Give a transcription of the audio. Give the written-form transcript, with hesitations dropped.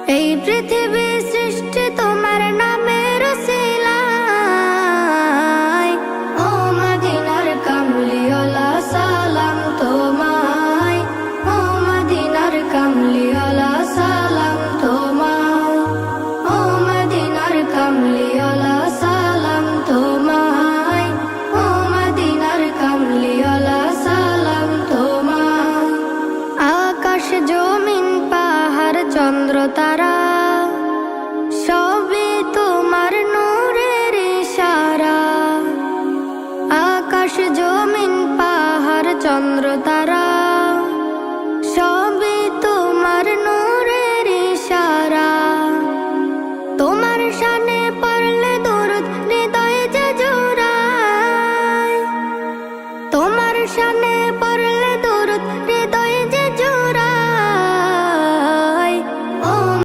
এই পৃথিবী সৃষ্টি তোমার নামের উসিলায়। ও মদিনার কামলিওয়ালা সালাম তোমায়, ও মদিনার কামলিওয়ালা সালাম তোমায়, ও মদিনার কামলিওয়ালা সালাম তোমায়, ও মদিনার কামলিওয়ালা সালাম তোমায়। আকাশ জমিন পাহাড় চন্দ্র তারা সবই তোমার নূরের ইশারা। আকাশ জমিন পাহাড় চন্দ্র তারা